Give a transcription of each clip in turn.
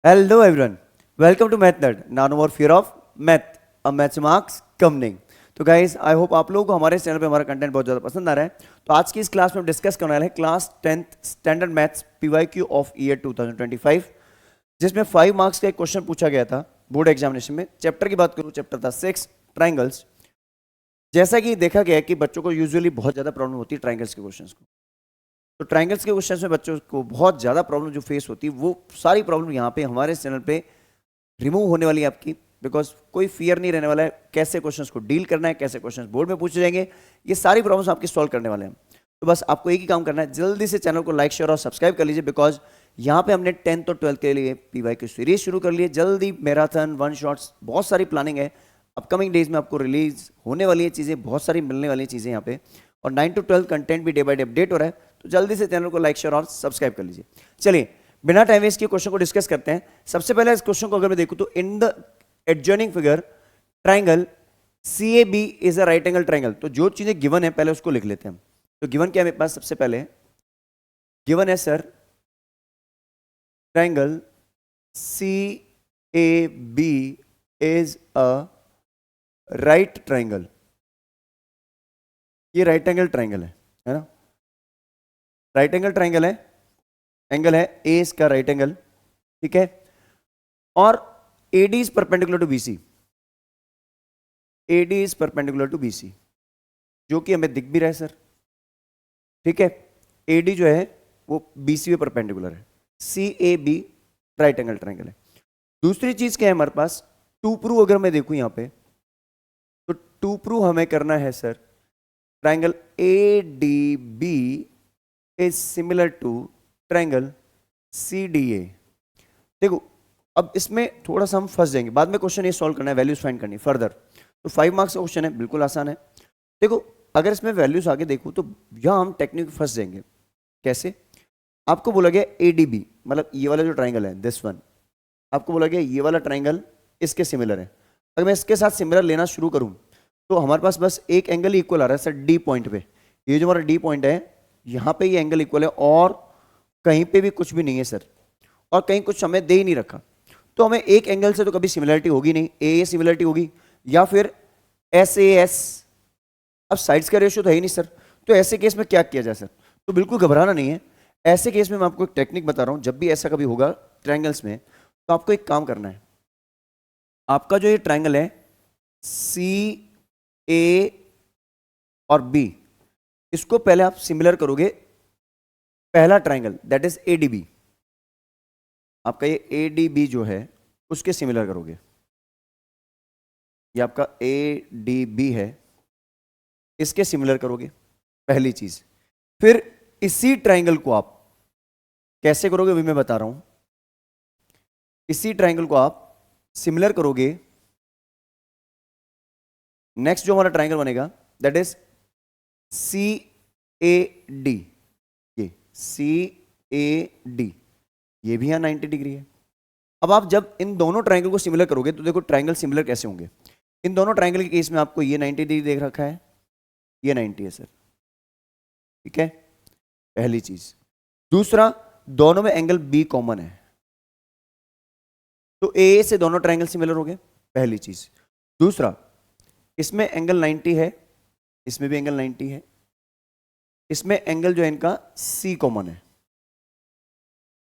Hello everyone, welcome to Math Nerd. Now no more fear of math, a maths marks coming. तो guys I hope आप लोगों को हमारे channel पे हमारा कंटेंट बहुत ज़्यादा पसंद आ रहा है। तो आज की इस क्लास में हम डिस्कस करने वाले हैं class 10th standard maths PYQ of year 2025, जिसमें 5 मार्क्स का एक क्वेश्चन पूछा गया था बोर्ड एग्जामिनेशन में। चैप्टर की बात करूँ, चैप्टर था 6 ट्राइंगल्स। जैसा कि देखा गया है कि बच्चों को यूजुअली बहुत ज़्यादा प्रॉब्लम होती है ट्राइंगल्स के क्वेश्चन को। तो ट्राइंगल्स के क्वेश्चन में बच्चों को बहुत ज़्यादा प्रॉब्लम जो फेस होती है, वो सारी प्रॉब्लम यहाँ पे हमारे चैनल पे रिमूव होने वाली है आपकी। बिकॉज कोई फियर नहीं रहने वाला है कैसे क्वेश्चंस को डील करना है, कैसे क्वेश्चंस बोर्ड में पूछे जाएंगे, ये सारी प्रॉब्लम्स आपकी सॉल्व करने वाले हैं। तो बस आपको एक ही काम करना है, जल्दी से चैनल को लाइक शेयर और सब्सक्राइब कर लीजिए। बिकॉज यहाँ पे हमने 10th और 12th के लिए पीवाईक्यू सीरीज शुरू कर ली है। जल्दी मैराथन, वन शॉट्स, बहुत सारी प्लानिंग है। अपकमिंग डेज में आपको रिलीज होने वाली है चीज़ें, बहुत सारी मिलने वाली चीज़ें यहाँ पे। और 9 to 12 कंटेंट भी डे बाय डे अपडेट हो रहा है। तो जल्दी से चैनल को लाइक शेयर और सब्सक्राइब कर लीजिए। चलिए बिना टाइम वेस्ट किए क्वेश्चन को डिस्कस करते हैं। सबसे पहले इस क्वेश्चन को अगर मैं देखूं तो in the adjoining figure triangle CAB is a right angle triangle. तो जो चीजें गिवन है पहले उसको लिख लेते हैं हम। तो गिवन क्या है मेरे पास? सबसे पहले गिवन है sir triangle CAB is a right triangle. ये राइट एंगल ट्राइंगल है ना? राइट एंगल ट्राइंगल है, एंगल है ए इसका राइट एंगल, ठीक है। और AD is perpendicular to BC, AD is perpendicular to BC, जो कि हमें दिख भी रहा है सर, ठीक है। AD जो है वो BC पे परपेंडिकुलर है। CAB राइट एंगल ट्राइंगल है। दूसरी चीज क्या है हमारे पास? टू प्रूव अगर मैं देखूं यहां पे, तो टू प्रूव हमें करना है sir triangle ADB is similar to triangle CDA। देखो अब इसमें थोड़ा सा हम फंस जाएंगे, बाद में क्वेश्चन ये सॉल्व करना है, वैल्यूज फाइंड करनी फर्दर। तो 5 मार्क्स का क्वेश्चन है, बिल्कुल आसान है। देखो अगर इसमें वैल्यूज आगे देखूं तो यहां हम टेक्निक फंस जाएंगे। कैसे? आपको बोला गया ADB, मतलब ये वाला जो ट्राइंगल है दिस वन, आपको बोला गया ये वाला ट्राइंगल इसके सिमिलर है। अगर मैं इसके साथ सिमिलर लेना शुरू करूं तो हमारे पास बस एक एंगल इक्वल आ रहा है सर D पॉइंट पे। ये जो हमारा D पॉइंट है यहां पे ये एंगल इक्वल है, और कहीं पे भी कुछ भी नहीं है सर, और कहीं कुछ हमें दे ही नहीं रखा। तो हमें एक एंगल से तो कभी सिमिलरिटी होगी नहीं, ए सिमिलरिटी होगी या फिर SAS। अब साइड्स का रेशियो तो है ही नहीं सर, तो ऐसे केस में क्या किया जाए सर? तो बिल्कुल घबराना नहीं है। ऐसे केस में मैं आपको एक टेक्निक बता रहा हूं, जब भी ऐसा कभी होगा ट्रायंगल्स में, तो आपको एक काम करना है। आपका जो ये ट्रायंगल है CA और B, इसको पहले आप सिमिलर करोगे पहला ट्रायंगल दैट इज ADB। आपका ये ADB जो है उसके सिमिलर करोगे। ये आपका ADB है, इसके सिमिलर करोगे पहली चीज। फिर इसी ट्रायंगल को आप कैसे करोगे भी मैं बता रहा हूं। इसी ट्रायंगल को आप सिमिलर करोगे, नेक्स्ट जो हमारा ट्रायंगल बनेगा दैट इज CAD। ये CAD, ये भी यहां 90 डिग्री है। अब आप जब इन दोनों ट्रायंगल को सिमिलर करोगे तो देखो ट्रायंगल सिमिलर कैसे होंगे। इन दोनों ट्रायंगल के केस में आपको ये 90 डिग्री देख रखा है, ये 90 है सर, ठीक है, पहली चीज। दूसरा, दोनों में एंगल B कॉमन है, तो AA से दोनों ट्रायंगल सिमिलर हो गए, पहली चीज। दूसरा, इसमें एंगल 90 है, इसमें भी एंगल 90 है, इसमें एंगल जो है इनका C कॉमन है,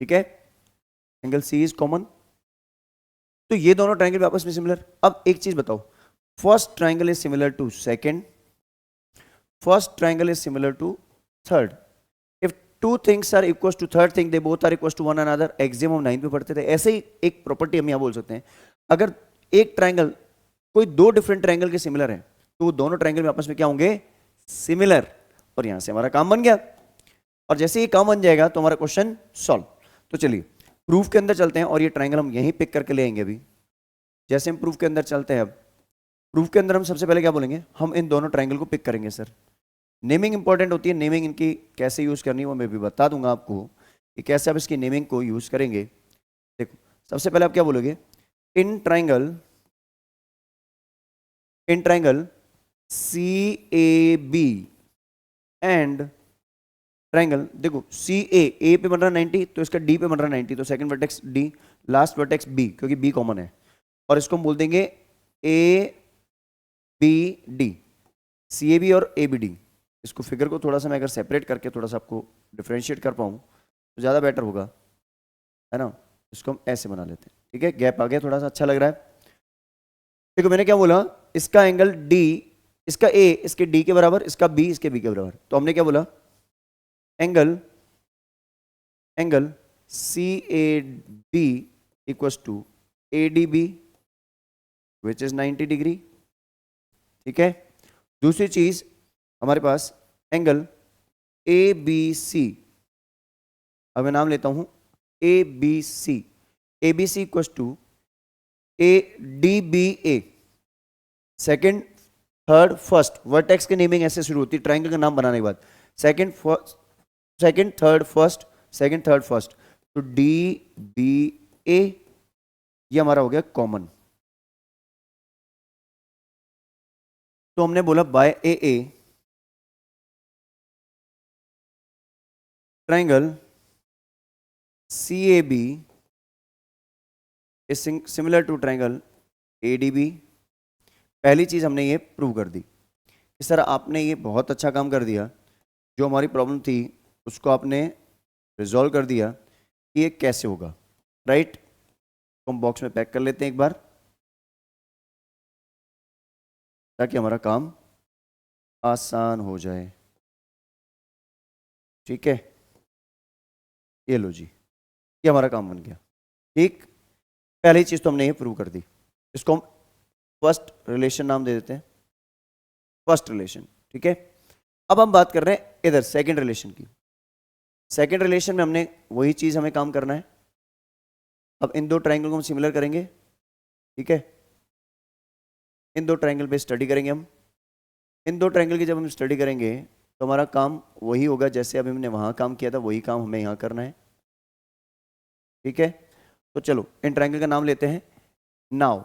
ठीक है, एंगल C इज कॉमन। तो ये दोनों ट्रायंगल आपस में सिमिलर। अब एक चीज बताओ, first triangle is similar to second, first triangle is similar to third. If two things are equal to third thing, they both are equal to one another. Exam हम 9th में पढ़ते थे। ऐसे ही एक प्रॉपर्टी हम यहां बोल सकते हैं, अगर एक ट्रायंगल कोई दो डिफरेंट ट्रायंगल के सिमिलर है तो वो दोनों ट्रायंगल में आपस में क्या होंगे? सिमिलर। और यहां से हमारा काम बन गया। और जैसे ही काम बन जाएगा तो हमारा क्वेश्चन सॉल्व। तो चलिए प्रूफ के अंदर चलते हैं, और ये ट्रायंगल हम यहीं पिक करके ले आएंगे अभी। जैसे हम प्रूफ के अंदर चलते हैं, अब प्रूफ के अंदर हम सबसे पहले क्या बोलेंगे? हम इन दोनों ट्रायंगल को पिक करेंगे सर। नेमिंग इंपॉर्टेंट होती है, नेमिंग इनकी कैसे यूज करनी है वो मैं भी बता दूंगा आपको कि कैसे आप इसकी नेमिंग को यूज करेंगे। देखो सबसे पहले आप क्या बोलोगे? In triangle CAB and triangle, देखो CA, A पे बन रहा 90, तो इसका D पे बन रहा 90, तो second vertex D, last vertex B, क्योंकि बी कॉमन है, और इसको हम बोल देंगे A B D, C A B और ए बी डी। इसको फिगर को थोड़ा सा मैं अगर सेपरेट करके थोड़ा सा आपको डिफ्रेंशिएट कर पाऊँ तो ज़्यादा बेटर होगा, है ना। इसको हम ऐसे बना लेते हैं, ठीक है, गैप आ गया, थोड़ा सा अच्छा लग रहा है। देखो मैंने क्या बोला, इसका एंगल डी, इसका ए इसके डी के बराबर, इसका बी इसके बी के बराबर। तो हमने क्या बोला, angle C A B equals to A D B which is 90 degree, ठीक है। दूसरी चीज हमारे पास एंगल ए बी सी, अब मैं नाम लेता हूं A B C, A B C equals to A D B A, second third first, vertex की नेमिंग ऐसे शुरू होती है ट्राइंगल का नाम बनाने के बाद, second third first, second third first, तो डी बी ए, ये हमारा हो गया कॉमन। तो हमने बोला by A A triangle C A B is similar to triangle A D B. पहली चीज हमने ये प्रूव कर दी। इस तरह आपने ये बहुत अच्छा काम कर दिया, जो हमारी प्रॉब्लम थी उसको आपने रिजॉल्व कर दिया कि ये कैसे होगा, राइट। तो हम बॉक्स में पैक कर लेते हैं एक बार, ताकि हमारा काम आसान हो जाए, ठीक है। ये लो जी, ये हमारा काम बन गया, ठीक। पहली चीज तो हमने ये प्रूव कर दी, इसको हम फर्स्ट रिलेशन नाम दे देते हैं, फर्स्ट रिलेशन, ठीक है। अब हम बात कर रहे हैं इधर सेकंड रिलेशन की। सेकंड रिलेशन में हमने वही चीज हमें काम करना है। अब इन दो ट्रायंगल को हम सिमिलर करेंगे, ठीक है। इन दो ट्रायंगल पे स्टडी करेंगे हम। इन दो ट्रायंगल की जब हम स्टडी करेंगे तो हमारा काम वही होगा जैसे अभी हमने वहां काम किया था, वही काम हमें यहां करना है, ठीक है। तो चलो इन ट्रायंगल का नाम लेते हैं। नाउ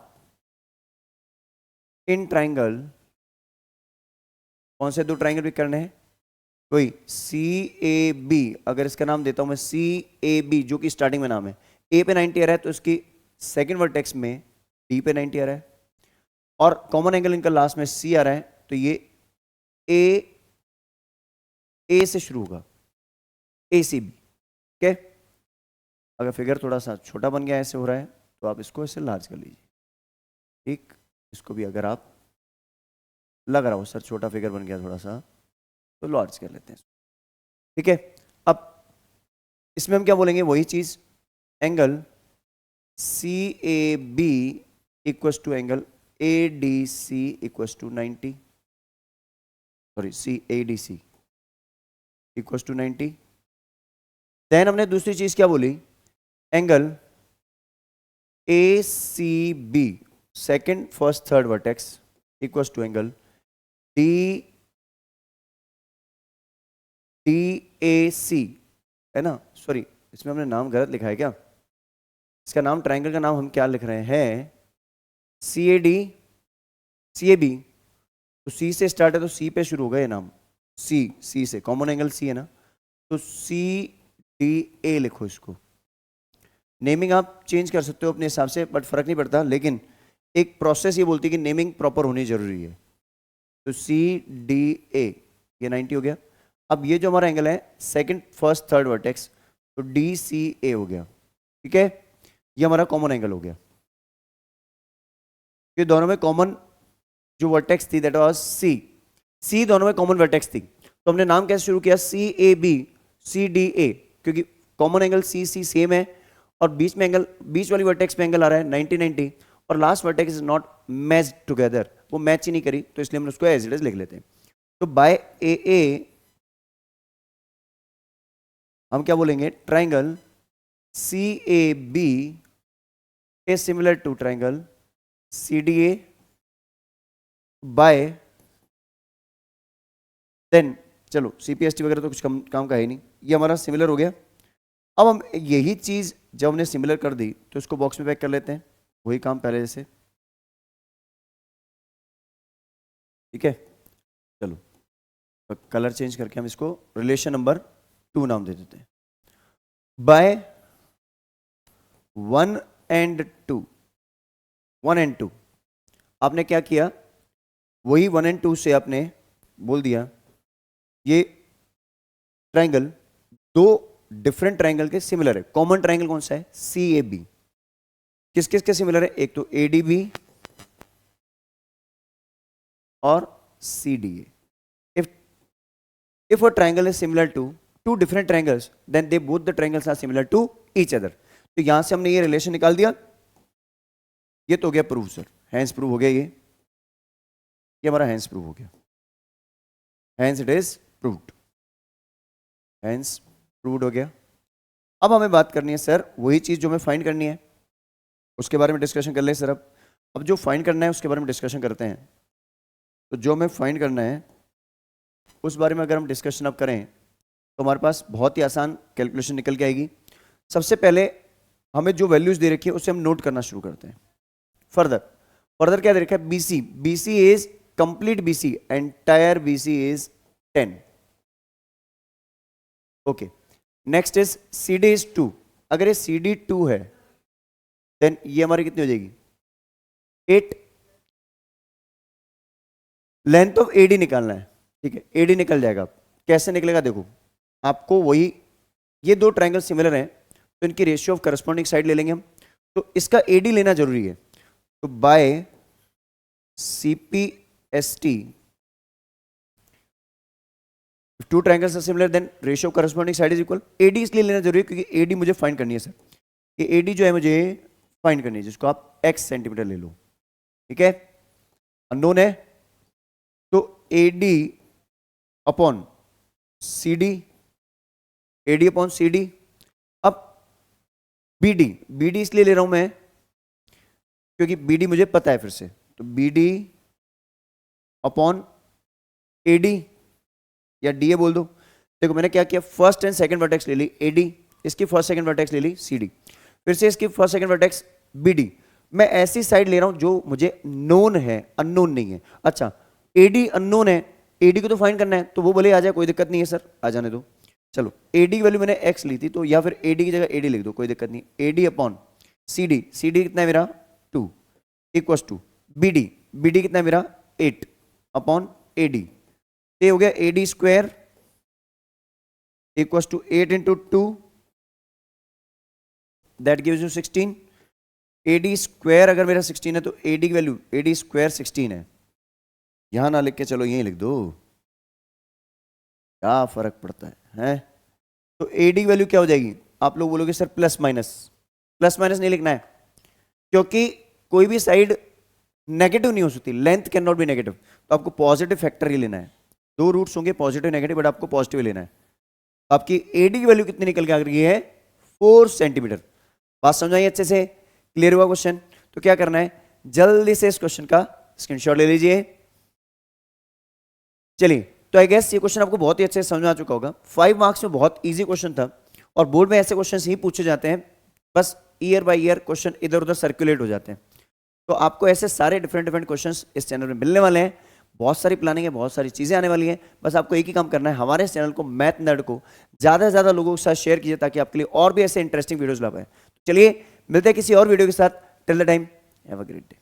इन ट्रायंगल कौन से दो ट्रायंगल भी करने हैं, कोई सी ए बी, अगर इसका नाम देता हूं मैं सी ए बी, जो कि स्टार्टिंग में नाम है, ए पे 90 आ रहा है तो इसकी सेकंड वर्टेक्स में डी पे 90 आ रहा है, और कॉमन एंगल इनका लास्ट में सी आ रहा है, तो ये ए से शुरू होगा, ए सी बी, ठीक है। अगर फिगर थोड़ा सा छोटा बन गया ऐसे हो रहा है तो आप इसको ऐसे लार्ज कर लीजिए, ठीक। इसको भी अगर आप लग रहा हो सर छोटा फिगर बन गया थोड़ा सा, तो लार्ज कर लेते हैं, ठीक है। अब इसमें हम क्या बोलेंगे, वही चीज, angle C A B equals to angle A D C equals to 90, sorry C A D C equals to 90। Then हमने दूसरी चीज क्या बोली, angle A C B, second first third vertex equals to angle D D A C, है ना। Sorry इसमें हमने नाम गलत लिखा है क्या, इसका नाम ट्रायंगल का नाम हम क्या लिख रहे हैं, सी A D C A B, तो सी से स्टार्ट है तो सी पे शुरू होगा ये नाम, सी से कॉमन एंगल सी है ना, तो सी डी ए लिखो। इसको नेमिंग आप चेंज कर सकते हो अपने हिसाब से, बट फर्क नहीं पड़ता, लेकिन एक प्रोसेस ये बोलती है कि नेमिंग प्रॉपर होनी जरूरी है। तो सी डी ए, ये 90 हो गया। अब ये जो हमारा एंगल है सेकंड फर्स्ट थर्ड वर्टेक्स, तो डी सी ए हो गया, ठीक है। ये हमारा कॉमन एंगल हो गया, ये दोनों में कॉमन जो वर्टेक्स थी दैट वाज सी दोनों में कॉमन वर्टेक्स थी, तो हमने नाम कैसे शुरू किया, सी ए बी सी डी ए, क्योंकि कॉमन एंगल सी सेम है, और बीच में एंगल, बीच वाली वर्टेक्स पे एंगल आ रहा है 90, और last vertex is not matched together, वो मैच ही नहीं करी, तो इसलिए हम उसको एज इट इज लिख लेते हैं। तो बाय ए ए हम क्या बोलेंगे, triangle C A B is similar to triangle C D A by, then चलो सीपीएसटी वगैरह तो कुछ काम का है नहीं, ये हमारा सिमिलर हो गया। अब हम यही चीज जब हमने सिमिलर कर दी तो इसको बॉक्स में पैक कर लेते हैं, वही काम पहले जैसे, ठीक है। चलो तो कलर चेंज करके हम इसको रिलेशन नंबर 2 नाम दे देते हैं। बाय 1 and 2, 1 and 2, आपने क्या किया, वही 1 and 2 से आपने बोल दिया ये ट्राइंगल दो डिफरेंट ट्राइंगल के सिमिलर है। कॉमन ट्राइंगल कौन सा है, CAB। किस किस के सिमिलर है, एक तो ADB और CDA। if a triangle is similar to two different triangles then they both the triangles are similar to each other। तो यहां से हमने ये रिलेशन निकाल दिया, ये तो हो गया प्रूव सर, हैंस प्रूव हो गया, ये हमारा हैंस प्रूव हो गया, hence it is proved, hence proved हो गया। अब हमें बात करनी है सर वही चीज जो हमें फाइंड करनी है, उसके बारे में डिस्कशन कर ले सर। अब जो फाइंड करना है उसके बारे में डिस्कशन करते हैं। तो जो हमें फाइंड करना है उस बारे में अगर हम डिस्कशन अब करें तो हमारे पास बहुत ही आसान कैलकुलेशन निकल के आएगी। सबसे पहले हमें जो वैल्यूज दे रखी है उसे हम नोट करना शुरू करते हैं। फर्दर क्या दे रखा है, BC, BC is complete BC, entire BC is 10। Okay, next is CD is 2। अगर ये CD 2 है देन ये हमारी कितनी हो जाएगी, 8। लेंथ ऑफ AD निकालना है, ठीक है, AD निकल जाएगा। कैसे निकलेगा देखो, आपको वही, ये दो ट्रायंगल सिमिलर हैं तो इनकी रेशियो ऑफ करस्पॉन्डिंग साइड ले लेंगे हम। तो इसका AD लेना जरूरी है, तो by CPST two triangles are similar then ratio of corresponding side is equal. AD इसलिए लेना जरूरी है क्योंकि AD मुझे फाइंड करनी है सर, ये AD जो है मुझे फाइंड करनी है, जिसको आप x सेंटीमीटर ले लो, ठीक है, अननोन है। तो AD upon CD, AD upon CD। अब BD इसलिए ले रहा हूं मैं क्योंकि BD मुझे पता है फिर से, तो BD अपॉन AD या DA बोल दो। देखो मैंने क्या किया, फर्स्ट एंड सेकंड वर्टेक्स ले ली AD, इसकी फर्स्ट सेकंड वर्टेक्स ले ली CD, फिर से इसकी फर्स्ट सेकंड वर्टेक्स BD। मैं ऐसी साइड ले रहा हूं जो मुझे नोन है, अननोन नहीं है। अच्छा, AD अननोन है, AD को तो फाइंड करना है, तो वो बोले आ जाए, कोई दिक्कत नहीं है सर, आ जाने दो। चलो AD की वैल्यू मैंने x ली थी, तो या फिर AD की जगह AD लिख दो, कोई दिक्कत नहीं। AD अपॉन CD, CD कितना है मेरा 2 इक्वल्स टू BD कितना है मेरा 8 अपॉन AD। ये हो गया AD square equals to 8 into 2 that gives you 16। AD square अगर मेरा 16 है तो AD की वैल्यू AD स्क्वायर 16 है, यहां ना लिख के चलो यहीं लिख दो, क्या फर्क पड़ता है? तो AD की वैल्यू क्या हो जाएगी, आप लोग बोलोगे सर प्लस माइनस नहीं लिखना है क्योंकि कोई भी साइड नेगेटिव नहीं हो सकती, length can not be negative, तो आपको पॉजिटिव फैक्टर ही लेना है। दो रूट्स होंगे पॉजिटिव नेगेटिव, बट आपको पॉजिटिव लेना है। तो आपकी AD की वैल्यू कितनी निकल के आ रही है, 4 सेंटीमीटर। बात समझाइए अच्छे से, क्लियर हुआ क्वेश्चन? तो क्या करना है, जल्दी से इस क्वेश्चन का स्क्रीनशॉट ले लीजिए। चलिए, तो आई गेस ये क्वेश्चन आपको बहुत ही अच्छे से समझ आ चुका होगा। 5 मार्क्स में बहुत इजी क्वेश्चन था और बोर्ड में ऐसे क्वेश्चन ही पूछे जाते हैं, बस ईयर बाय ईयर क्वेश्चन इधर उधर सर्कुलेट हो जाते हैं। तो आपको ऐसे सारे डिफरेंट क्वेश्चंस इस चैनल में मिलने वाले हैं। बहुत सारी प्लानिंग है, बहुत सारी चीजें आने वाली हैं। बस आपको एक ही काम करना है, हमारे इस चैनल को मैथ नर्ड को ज्यादा से ज्यादा लोगों के साथ शेयर कीजिए ताकि आपके लिए और भी ऐसे इंटरेस्टिंग वीडियोस ला पाए। चलिए मिलते हैं किसी और वीडियो के साथ, till the time have a great day.